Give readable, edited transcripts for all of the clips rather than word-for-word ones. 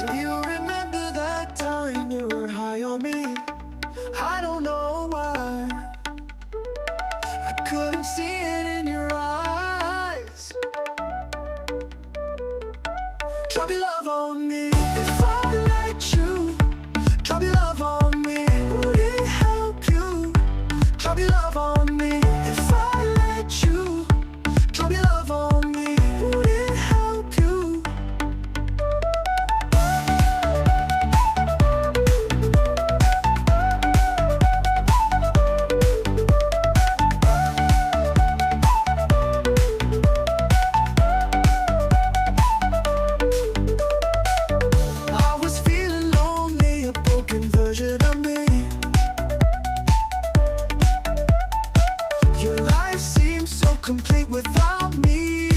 Do you remember that time you were high on me? I don't know why. I couldn't see it in your eyes. Drop your love on me. If I let you drop your love on me, would it help you? Drop your love on me. If I let you drop your love on me, would it help you? I was feeling lonely, a broken version of me. Your life seems so complete without me.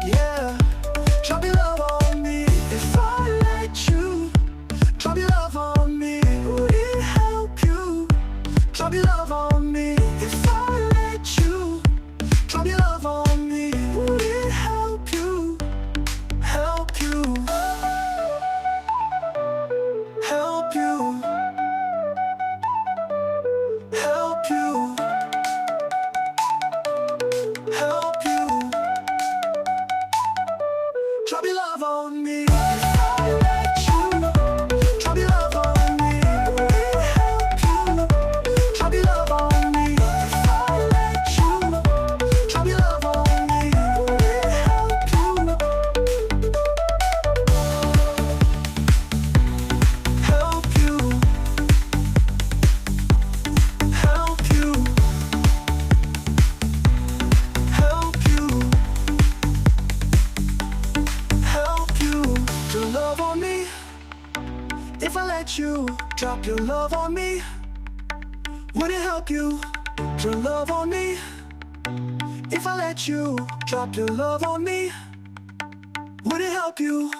Yeah, drop your love on me. If I let you drop your love on me, would it help you? Drop your love on me. If I let you drop your love on me, would it help you? Help you? Help you? Help you? Help you? Drop your love on me. If I let you drop your love on me, would it help you? Drop your love on me. If I let you drop your love on me, would it help you? Help you? Help you? Help you? Help you? Drop your love on me. If I let you drop your love on me, would it help you? Drop your love on me. If I let you drop your love on me, would it help you?